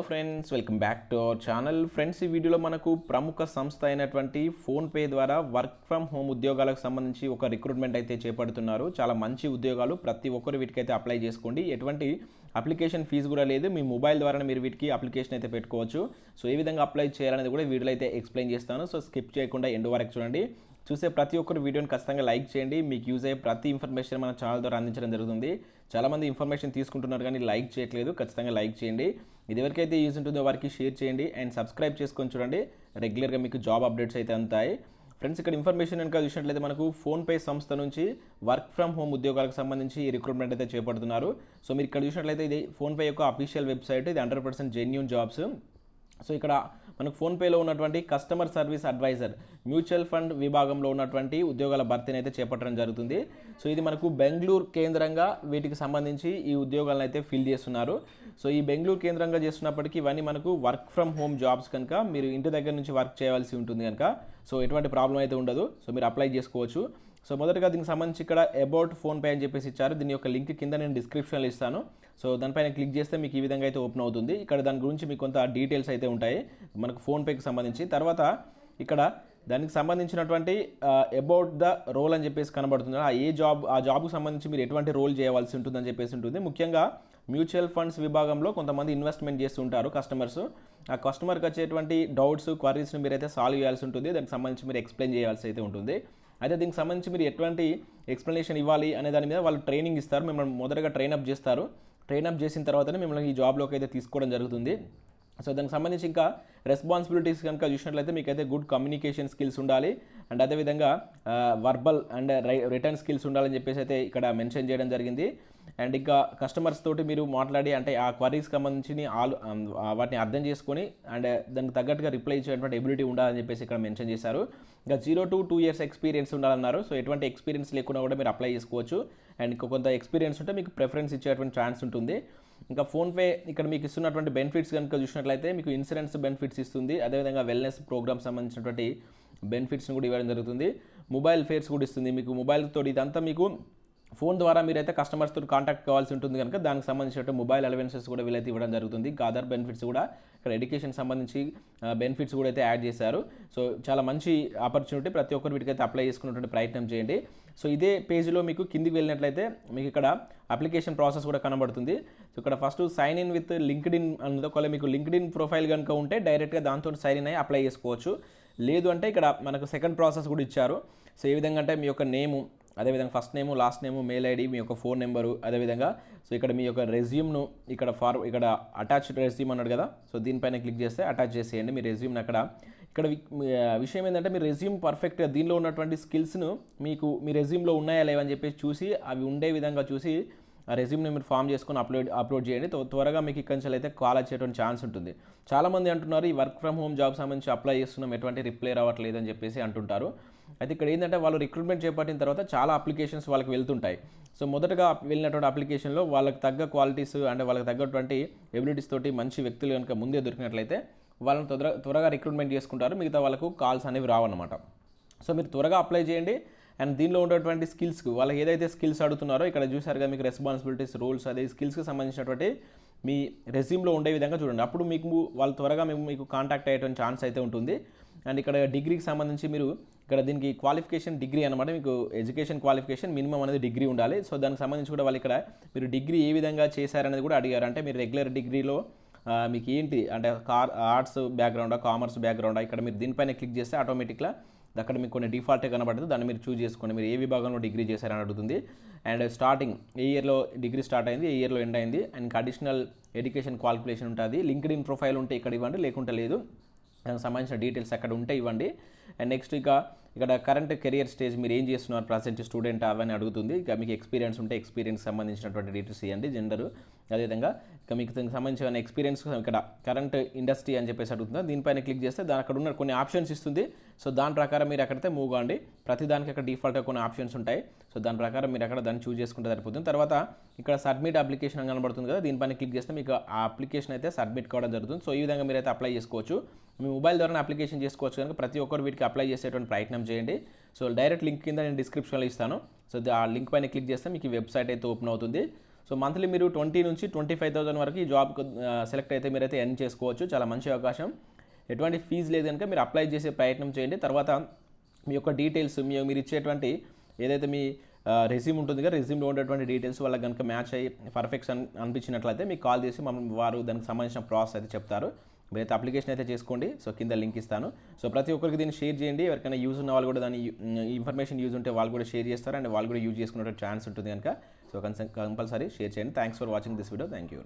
Friends welcome back to our channel. Friends, ఈ వీడియోలో మనకు ప్రముఖ సంస్థ అయినటువంటి ఫోన్పే ద్వారా వర్క్ ఫ్రమ్ హోమ్ ఉద్యోగాలకు సంబంధించి ఒక రిక్రూట్మెంట్ అయితే చేపడుతున్నారు. చాలా మంచి ఉద్యోగాలు, ప్రతి ఒక్కరు వీటికైతే అప్లై చేసుకోండి. ఎటువంటి అప్లికేషన్ ఫీజు కూడా లేదు. మీ మొబైల్ ద్వారానే మీరు వీటికి అప్లికేషన్ అయితే పెట్టుకోవచ్చు. సో ఏ విధంగా అప్లై చేయాలనేది కూడా వీడియోలో అయితే ఎక్స్ప్లెయిన్ చేస్తాను. సో స్కిప్ చేయకుండా ఎండ్ వరకు చూడండి. చూసే ప్రతి ఒక్కరు వీడియోని ఖచ్చితంగా లైక్ చేయండి. మీకు యూజ్ అయ్యే ప్రతి ఇన్ఫర్మేషన్ మన ఛానల్ ద్వారా అందించడం జరుగుతుంది. చాలామంది ఇన్ఫర్మేషన్ తీసుకుంటున్నారు కానీ లైక్ చేయట్లేదు. ఖచ్చితంగా లైక్ చేయండి. ఇది ఎవరికైతే యూజ్ ఉంటుందో వారికి షేర్ చేయండి అండ్ సబ్స్క్రైబ్ చేసుకొని చూడండి. రెగ్యులర్గా మీకు జాబ్ అప్డేట్స్ అయితే అందుతాయి. ఫ్రెండ్స్, ఇక్కడ ఇన్ఫర్మేషన్ కనుక చూసినట్లయితే మనకు ఫోన్పే సంస్థ నుంచి వర్క్ ఫ్రమ్ హోమ్ ఉద్యోగాలకు సంబంధించి ఈ రిక్రూట్మెంట్ అయితే చేపడుతున్నారు. సో మీరు ఇక్కడ చూసినట్లయితే ఇది ఫోన్పే యొక్క అఫీషియల్ వెబ్సైట్. ఇది 100% జెన్యూన్ జాబ్స్. సో ఇక్కడ మనకు ఫోన్పేలో ఉన్నటువంటి customer service advisor mutual fund విభాగంలో ఉన్నటువంటి ఉద్యోగాల భర్తీని అయితే చేపట్టడం జరుగుతుంది. సో ఇది మనకు బెంగళూరు కేంద్రంగా వీటికి సంబంధించి ఈ ఉద్యోగాలను అయితే ఫిల్ చేస్తున్నారు. సో ఈ బెంగళూరు కేంద్రంగా చేస్తున్నప్పటికీ ఇవన్నీ మనకు వర్క్ ఫ్రమ్ హోమ్ జాబ్స్ కనుక మీరు ఇంటి దగ్గర నుంచి వర్క్ చేయాల్సి ఉంటుంది కనుక సో ఎటువంటి ప్రాబ్లం అయితే ఉండదు. సో మీరు అప్లై చేసుకోవచ్చు. సో మొదటగా దీనికి సంబంధించి ఇక్కడ అబౌట్ ఫోన్పే అని చెప్పేసి ఇచ్చారు. దీని యొక్క లింక్ కింద నేను డిస్క్రిప్షన్లో ఇస్తాను. సో దానిపైన క్లిక్ చేస్తే మీకు ఈ విధంగా అయితే ఓపెన్ అవుతుంది. ఇక్కడ దాని గురించి మీకు కొంత డీటెయిల్స్ అయితే ఉంటాయి మనకు ఫోన్పేకి సంబంధించి. తర్వాత ఇక్కడ దానికి సంబంధించినటువంటి అబౌట్ ద రోల్ అని చెప్పేసి కనబడుతుంది. ఆ జాబ్కు సంబంధించి మీరు ఎటువంటి రోల్ చేయవలసి ఉంటుందని చెప్పేసి ఉంటుంది. ముఖ్యంగా మ్యూచువల్ ఫండ్స్ విభాగంలో కొంతమంది ఇన్వెస్ట్మెంట్ చేస్తూ ఉంటారు కస్టమర్స్. ఆ కస్టమర్కి వచ్చేటువంటి డౌట్స్, క్వరీస్ని మీరైతే సాల్వ్ చేయాల్సి ఉంటుంది. దానికి సంబంధించి మీరు ఎక్స్ప్లెయిన్ చేయాల్సి అయితే ఉంటుంది. అయితే దీనికి సంబంధించి మీరు ఎటువంటి ఎక్స్ప్లెనేషన్ ఇవ్వాలి అనే దాని మీద వాళ్ళు ట్రైనింగ్ ఇస్తారు. మిమ్మల్ని మొదటగా ట్రైనప్ చేస్తారు. ట్రైనప్ చేసిన తర్వాతనే మిమ్మల్ని ఈ జాబ్లోకి అయితే తీసుకోవడం జరుగుతుంది. సో దానికి సంబంధించి ఇంకా రెస్పాన్సిబిలిటీస్ కనుక చూసినట్లయితే మీకైతే గుడ్ కమ్యూనికేషన్ స్కిల్స్ ఉండాలి అండ్ అదేవిధంగా వర్బల్ అండ్ రిటర్న్ స్కిల్స్ ఉండాలని చెప్పేసి అయితే ఇక్కడ మెన్షన్ చేయడం జరిగింది. అండ్ ఇంకా కస్టమర్స్ తోటి మీరు మాట్లాడి అంటే ఆ క్వరీస్కి సంబంధించి వాటిని అర్థం చేసుకొని అండ్ దానికి తగ్గట్టుగా రిప్లై ఇచ్చేటువంటి ఎబిలిటీ ఉండాలని చెప్పేసి ఇక్కడ మెన్షన్ చేశారు. ఇంకా 0 to 2 years ఎక్స్పీరియన్స్ ఉండాలన్నారు. సో ఎటువంటి ఎక్స్పీరియన్స్ లేకుండా కూడా మీరు అప్లై చేసుకోవచ్చు. అండ్ ఇంకా కొంత ఎక్స్పీరియన్స్ ఉంటే మీకు ప్రిఫరెన్స్ ఇచ్చేటువంటి ఛాన్స్ ఉంటుంది. ఇంకా ఫోన్పే ఇక్కడ మీకు ఇస్తున్నటువంటి బెనిఫిట్స్ కనుక చూసినట్లయితే మీకు ఇన్సూరెన్స్ బెనిఫిట్స్ ఇస్తుంది. అదేవిధంగా వెల్నెస్ ప్రోగ్రామ్ సంబంధించినటువంటి బెనిఫిట్స్ని కూడా ఇవ్వడం జరుగుతుంది. మొబైల్ ఫేర్స్ కూడా ఇస్తుంది. మీకు మొబైల్ తోటి ఇదంతా మీకు ఫోన్ ద్వారా మీరైతే కస్టమర్స్ తోటి కాంటాక్ట్ కావాల్సి ఉంటుంది కనుక దానికి సంబంధించిన మొబైల్ అలవెన్సెస్ కూడా వీళ్ళైతే ఇవ్వడం జరుగుతుంది. ఇంకా అదర్ బెనిఫిట్స్ కూడా ఇక్కడ ఎడ్యుకేషన్ సంబంధించి బెనిఫిట్స్ కూడా అయితే యాడ్ చేశారు. సో చాలా మంచి ఆపర్చునిటీ. ప్రతి ఒక్కరు వీటికైతే అప్లై చేసుకున్నటువంటి ప్రయత్నం చేయండి. సో ఇదే పేజ్లో మీకు కిందికి వెళ్ళినట్లయితే మీకు ఇక్కడ అప్లికేషన్ ప్రాసెస్ కూడా కనబడుతుంది. సో ఇక్కడ first sign in with LinkedIn అనేది ఒకవేళ మీకు లింక్డ్ ఇన్ ప్రొఫైల్ కనుక ఉంటే డైరెక్ట్గా దాంతో సైన్ ఇన్ అయ్యి అప్లై చేసుకోవచ్చు. లేదు అంటే ఇక్కడ మనకు సెకండ్ ప్రాసెస్ కూడా ఇచ్చారు. సో ఏ విధంగా అంటే మీ యొక్క నేము, అదేవిధంగా first name, last name, mail ID, మీ యొక్క ఫోన్ నెంబరు, అదేవిధంగా సో ఇక్కడ మీ యొక్క రెజ్యూమ్ను ఇక్కడ అటాచ్డ్ రెజ్యూమ్ అన్నాడు కదా. సో దీనిపైన క్లిక్ చేస్తే అటాచ్ చేసేయండి మీ రెజ్యూమ్ని. ఇక్కడ విషయం ఏంటంటే మీ రెజ్యూమ్ పర్ఫెక్ట్గా దీనిలో ఉన్నటువంటి స్కిల్స్ను మీకు మీ రెజ్యూమ్లో ఉన్నాయా లేవని చెప్పేసి చూసి అవి ఉండే విధంగా చూసి ఆ రెజ్యూమ్ని మీరు ఫామ్ చేసుకొని అప్లోడ్ చేయండి. త్వరగా మీకు ఇక్కడి నుంచి అయితే కాల్ వచ్చేటువంటి ఛాన్స్ ఉంటుంది. చాలామంది అంటున్నారు ఈ వర్క్ ఫ్రమ్ హోమ్ జాబ్ సంబంధించి అప్లై చేస్తున్నాం, ఎటువంటి రిప్లై రావట్లేదు అని చెప్పేసి అంటుంటారు. అయితే ఇక్కడ ఏంటంటే వాళ్ళు రిక్రూట్మెంట్ చేపట్టిన తర్వాత చాలా అప్లికేషన్స్ వాళ్ళకి వెళ్తుంటాయి. సో మొదటగా వెళ్ళినటువంటి అప్లికేషన్లో వాళ్ళకి తగ్గ క్వాలిటీస్ అండ్ వాళ్ళకి తగ్గటువంటి ఎబిలిటీస్ తోటి మంచి వ్యక్తులు కనుక ముందే దొరికినట్లయితే వాళ్ళని త్వరగా రిక్రూట్మెంట్ చేసుకుంటారు. మిగతా వాళ్ళకు కాల్స్ అనేవి రావన్నమాట. సో మీరు త్వరగా అప్లై చేయండి. అండ్ దీనిలో ఉన్నటువంటి స్కిల్స్కి వాళ్ళకి ఏదైతే స్కిల్స్ అడుగుతున్నారో ఇక్కడ చూసారుగా మీకు రెస్పాన్సిబిలిటీస్, రోల్స్, అదే స్కిల్స్కి సంబంధించినటువంటి మీ రెజ్యూమ్లో ఉండే విధంగా చూడండి. అప్పుడు మీకు వాళ్ళు త్వరగా మీకు కాంటాక్ట్ అయ్యేటువంటి ఛాన్స్ అయితే ఉంటుంది. అండ్ ఇక్కడ డిగ్రీకి సంబంధించి మీరు ఇక్కడ దీనికి క్వాలిఫికేషన్ డిగ్రీ అనమాట. మీకు ఎడ్యుకేషన్ క్వాలిఫికేషన్ మినిమం అనేది డిగ్రీ ఉండాలి. సో దానికి సంబంధించి కూడా వాళ్ళు ఇక్కడ మీరు డిగ్రీ ఏ విధంగా చేశారనేది కూడా అడిగారు. అంటే మీరు రెగ్యులర్ డిగ్రీలో మీకు ఏంటి అంటే ఆర్ట్స్ బ్యాక్గ్రౌండా, కామర్స్ బ్యాక్గ్రౌండా, ఇక్కడ మీరు దీనిపైన క్లిక్ చేస్తే ఆటోమేటిక్గా అక్కడ మీకు కొన్ని డిఫాల్టే కనబడుతుంది. దాన్ని మీరు చూజ్ చేసుకోండి. మీరు ఏ విభాగంలో డిగ్రీ చేశారని అడుగుతుంది. అండ్ స్టార్టింగ్ ఏ ఇయర్లో డిగ్రీ స్టార్ట్ అయింది, ఏ ఇయర్లో ఎండ్ అయింది, అండ్ అడిషనల్ ఎడ్యుకేషన్ క్వాలిఫికేషన్ ఉంటుంది. లింక్డ్ ఇన్ ప్రొఫైల్ ఉంటే ఇక్కడ ఇవ్వండి, లేకుంటే లేదు. దానికి సంబంధించిన డీటెయిల్స్ అక్కడ ఉంటే ఇవ్వండి. అండ్ నెక్స్ట్ ఇక్కడ కరెంట్ కెరియర్ స్టేజ్ మీరు ఏం చేస్తున్నారు, ప్రజెంట్ స్టూడెంట్ అవన్నీ అడుగుతుంది. ఇక మీకు ఎక్స్పీరియన్స్ ఉంటే ఎక్స్పీరియన్స్ సంబంధించినటువంటి డీటెయిల్స్ ఇవ్వండి, జెండరు. అదేవిధంగా ఇక మీకు దీనికి సంబంధించిన ఎక్స్పీరియన్స్ ఇక్కడ కరెంట్ ఇండస్ట్రీ అని చెప్పేసి అడుగుతుంది. దీనిపైన క్లిక్ చేస్తే అక్కడ ఉన్న కొన్ని ఆప్షన్స్ ఇస్తుంది. సో దాని ప్రకారం మీరు అక్కడైతే మూవ్ కాండి. ప్రతి దానికి అక్కడ డిఫాల్ట్గా కొన్ని ఆప్షన్స్ ఉంటాయి. సో దాని ప్రకారం మీరు అక్కడ దాన్ని చూస్ చేసుకుంటే సరిపోతుంది. తర్వాత ఇక్కడ సబ్మిట్ అప్లికేషన్ అని కనబడుతుంది కదా, దీనిపైన క్లిక్ చేస్తే మీకు ఆ అప్లికేషన్ అయితే సబ్మిట్ కావడం జరుగుతుంది. సో ఈ విధంగా మీరైతే అప్లై చేసుకోవచ్చు. మీ మొబైల్ ద్వారా అప్లికేషన్ చేసుకోవచ్చు కనుక ప్రతి ఒక్కరు వీటికి అప్లై చేసేటువంటి ప్రయత్నం చేయండి. సో డైరెక్ట్ లింక్ కింద నేను డిస్క్రిప్షన్లో ఇస్తాను. సో ఆ లింక్ పైన క్లిక్ చేస్తే మీకు వెబ్సైట్ అయితే ఓపెన్ అవుతుంది. సో మంత్లీ మీరు 20 నుంచి 25,000 వరకు ఈ జాబ్ సెలెక్ట్ అయితే మీరైతే ఎర్న్ చేసుకోవచ్చు. చాలా మంచి అవకాశం. ఎటువంటి ఫీజు లేదు కనుక మీరు అప్లై చేసే ప్రయత్నం చేయండి. తర్వాత మీ యొక్క డీటెయిల్స్ మీరు ఇచ్చేటువంటి ఏదైతే మీ రెజ్యూమ్ ఉంటుంది కదా, రెజ్యూమ్లో ఉండేటువంటి డీటెయిల్స్ వాళ్ళకి కనుక మ్యాచ్ అయ్యి పర్ఫెక్షన్ అనిపించినట్లయితే మీకు కాల్ చేసి వారు దానికి సంబంధించిన ప్రాసెస్ అయితే చెప్తారు. మీరైతే అప్లికేషన్ అయితే చేసుకోండి. సో కింద లింక్ ఇస్తాను. సో ప్రతి ఒక్కరికి దీన్ని షేర్ చేయండి. ఎవరికైనా యూజ్ ఉన్న వాళ్ళు కూడా దాని ఇన్ఫర్మేషన్ యూజ్ ఉంటే వాళ్ళు కూడా షేర్ చేస్తారు అండ్ వాళ్ళు కూడా యూజ్ చేసుకునే ఛాన్స్ ఉంటుంది కనుక సో కంపల్సరీ షేర్ చేయండి. Thanks for watching this video. Thank you.